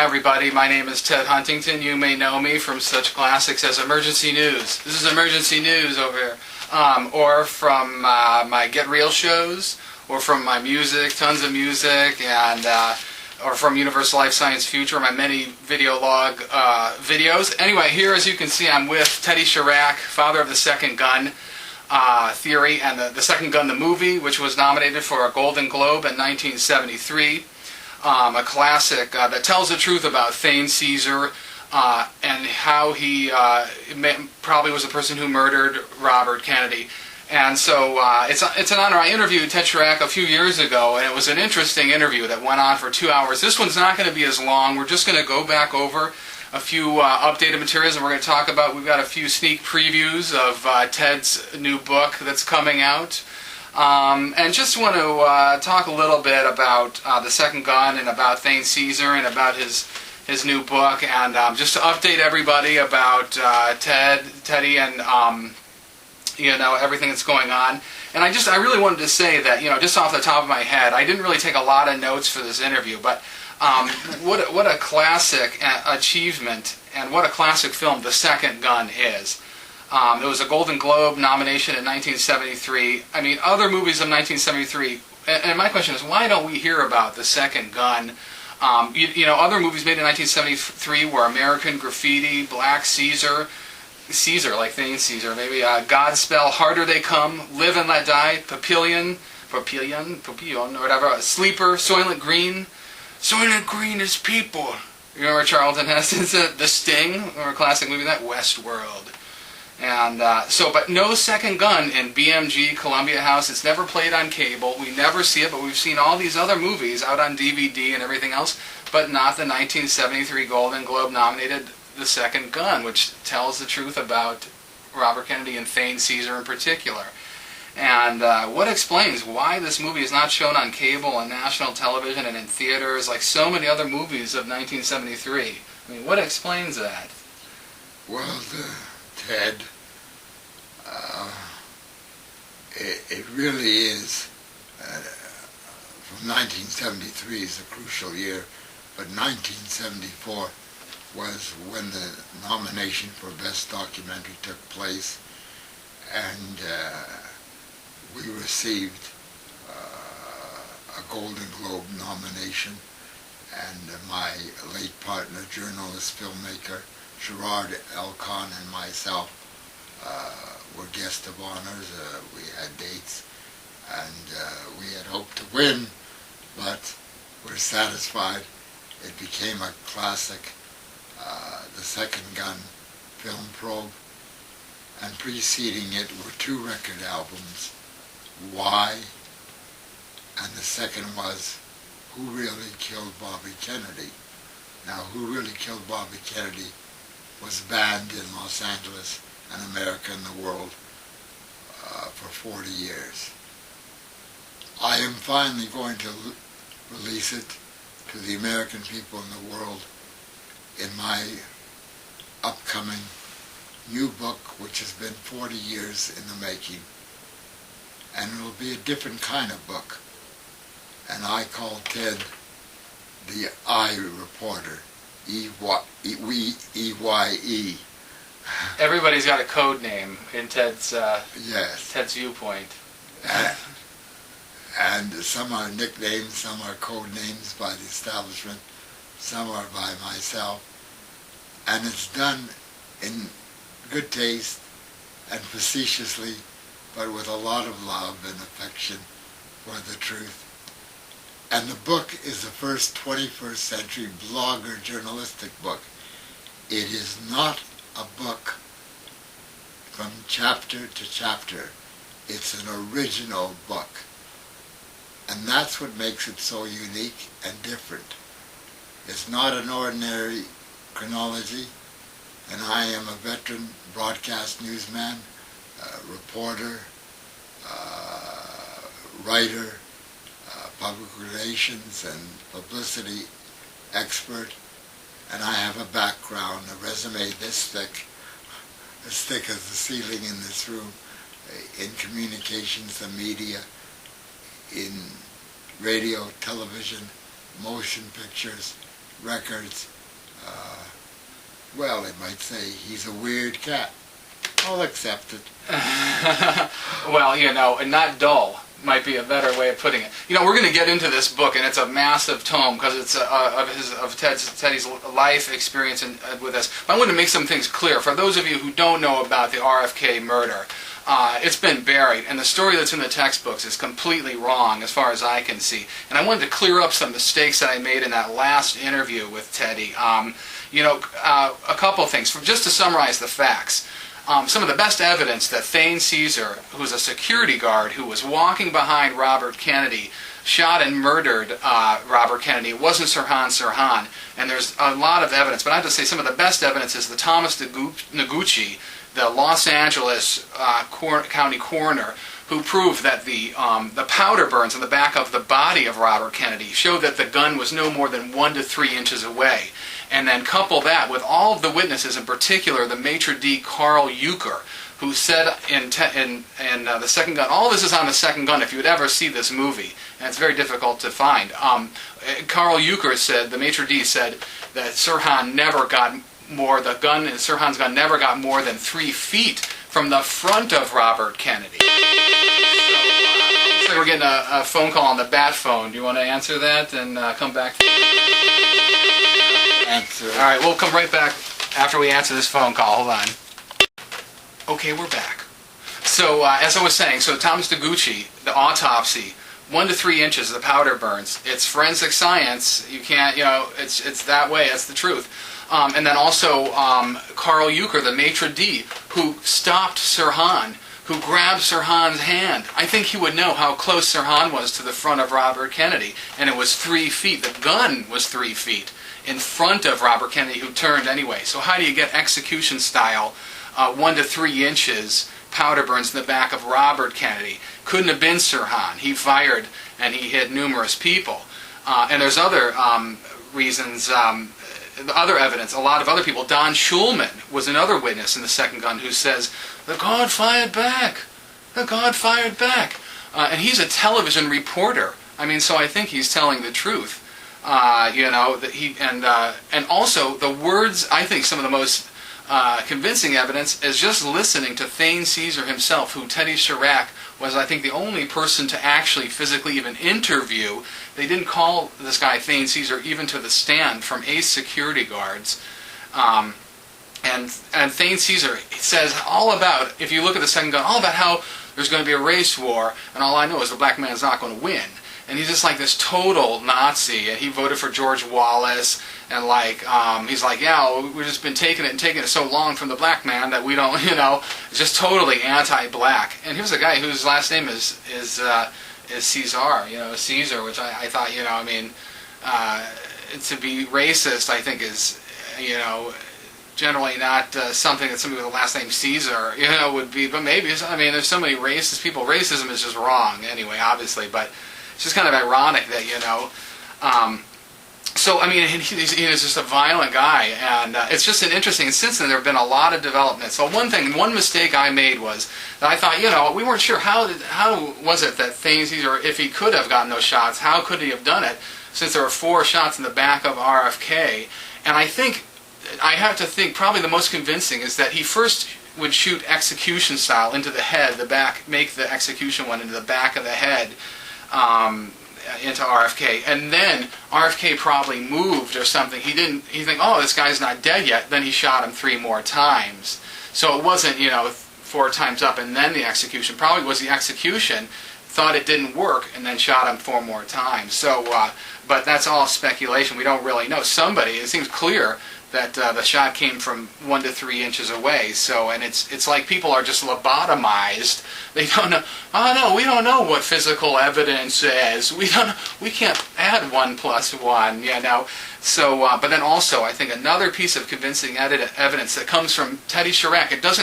Hi everybody, my name is Ted Huntington. You may know me from such classics as Emergency News. This is Emergency News over here. Or from my Get Real shows, or from my music, tons of music, and or from Universal Life Science Future, my many video log videos. Anyway, here as you can see, I'm with Teddy Charach, father of the second gun theory, and the second gun, the movie, which was nominated for a Golden Globe in 1973. A classic that tells the truth about Thane Cesar and how he probably was the person who murdered Robert Kennedy. And so it's an honor. I interviewed Ted Charach a few years ago, and it was an interesting interview that went on for 2 hours. This one's not going to be as long. We're just going to go back over a few updated materials, and we're going to talk about, we've got a few sneak previews of Ted's new book that's coming out. And just want to talk a little bit about the second gun and about Thane Cesar and about his new book, and just to update everybody about Teddy, and everything that's going on. And I really wanted to say that, just off the top of my head, I didn't really take a lot of notes for this interview, but what a classic achievement and what a classic film The Second Gun is. It was a Golden Globe nomination in 1973. I mean, other movies of 1973, and my question is, why don't we hear about The Second Gun? Other movies made in 1973 were American Graffiti, Black Caesar, like Thane Cesar, maybe Godspell, Harder They Come, Live and Let Die, Papillon, or whatever, Sleeper, Soylent Green. Soylent Green is people. You remember Charlton Heston's The Sting, or a classic movie, that Westworld. And but no Second Gun in BMG, Columbia House. It's never played on cable. We never see it, but we've seen all these other movies out on DVD and everything else, but not the 1973 Golden Globe nominated The Second Gun, which tells the truth about Robert Kennedy and Thane Cesar in particular. And what explains why this movie is not shown on cable and national television and in theaters like so many other movies of 1973? I mean, what explains that? Well, Ted, it really is, from 1973 is a crucial year, but 1974 was when the nomination for Best Documentary took place, and we received a Golden Globe nomination, and my late partner, journalist, filmmaker, Gerard Elcon, and myself were guest of honors. We had dates, and we had hoped to win, but we're satisfied. It became a classic, The Second Gun film probe, and preceding it were 2 record albums, Why, and the second was Who Really Killed Bobby Kennedy. Now, Who Really Killed Bobby Kennedy was banned in Los Angeles and America and the world for 40 years. I am finally going to release it to the American people in the world in my upcoming new book, which has been 40 years in the making. And it will be a different kind of book. And I call Ted the I Reporter. E-Y-E. Everybody's got a code name in Ted's yes. Ted's viewpoint. And some are nicknames, some are code names by the establishment, some are by myself. And it's done in good taste and facetiously, but with a lot of love and affection for the truth. And the book is the first 21st century blogger journalistic book. It is not a book from chapter to chapter. It's an original book. And that's what makes it so unique and different. It's not an ordinary chronology, and I am a veteran broadcast newsman, reporter, writer, public relations and publicity expert, and I have a background, a resume this thick as the ceiling in this room, in communications and media, in radio, television, motion pictures, records, well, they might say he's a weird cat. I'll accept it. Well, and not dull might be a better way of putting it. We're going to get into this book, and it's a massive tome because it's of Teddy's life experience with this. But I want to make some things clear for those of you who don't know about the RFK murder. It's been buried, and the story that's in the textbooks is completely wrong as far as I can see. And I wanted to clear up some mistakes that I made in that last interview with Teddy. A couple things. Just to summarize the facts. Some of the best evidence that Thane Cesar, who's a security guard who was walking behind Robert Kennedy, shot and murdered Robert Kennedy. It wasn't Sirhan Sirhan. And there's a lot of evidence. But I have to say some of the best evidence is the Thomas Noguchi, the Los Angeles County coroner, who proved that the powder burns on the back of the body of Robert Kennedy showed that the gun was no more than 1 to 3 inches away. And then couple that with all of the witnesses, in particular the Maitre de Karl Eucker, who said in the second gun, all this is on the second gun if you would ever see this movie, and it's very difficult to find. Karl Eucker said, the Maitre d' said, that Sirhan never got more, the gun in Sirhan's gun never got more than 3 feet from the front of Robert Kennedy. So we're getting a phone call on the bat phone. Do you want to answer that and come back? Answer. All right, we'll come right back after we answer this phone call. Hold on. Okay, we're back. So as I was saying, so Thomas Noguchi, the autopsy, 1 to 3 inches of the powder burns. It's forensic science. You can't, it's that way. That's the truth. And then also Karl Eucker, the maitre d', who stopped Sirhan, who grabbed Sirhan's hand. I think he would know how close Sirhan was to the front of Robert Kennedy, and it was 3 feet. The gun was 3 feet in front of Robert Kennedy, who turned anyway. So how do you get execution style 1 to 3 inches powder burns in the back of Robert Kennedy? Couldn't have been Sirhan. He fired and he hit numerous people. And there's other reasons, other evidence. A lot of other people. Don Schulman was another witness in the second gun who says, the guard fired back. The guard fired back. And he's a television reporter. I mean, so I think he's telling the truth. That he and also the words. I think some of the most convincing evidence is just listening to Thane Cesar himself, who Teddy Charach was, I think, the only person to actually physically even interview. They didn't call this guy Thane Cesar even to the stand from ace security guards. And Thane Cesar says all about, if you look at the second gun, all about how there's going to be a race war, and all I know is the black man's not going to win. And he's just like this total Nazi, and he voted for George Wallace, and he's like, yeah, we've just been taking it so long from the black man that we don't, just totally anti-black. And here's a guy whose last name is Cesar, Caesar, which I thought, to be racist, I think is, generally not something that somebody with the last name Caesar, would be, but maybe, there's so many racist people. Racism is just wrong anyway, obviously, but it's just kind of ironic that, he's just a violent guy, and it's just an interesting, and since then there have been a lot of developments. So one mistake I made was that I thought, we weren't sure how was it that Thane Cesar, if he could have gotten those shots, how could he have done it, since there were 4 shots in the back of RFK, and I have to think probably the most convincing is that he first would shoot execution style into the head, make the execution one into the back of the head, into RFK, and then RFK probably moved or something. He think, oh, this guy's not dead yet. Then he shot him 3 more times. So it wasn't, 4 times up and then the execution. Probably was the execution, thought it didn't work, and then shot him 4 more times. So, but that's all speculation. We don't really know. It seems clear that the shot came from 1 to 3 inches away. So, and it's like people are just lobotomized. They don't know. Oh no, we don't know what physical evidence is. We can't add 1 + 1. So, but then also, I think another piece of convincing evidence that comes from Teddy Charach. It doesn't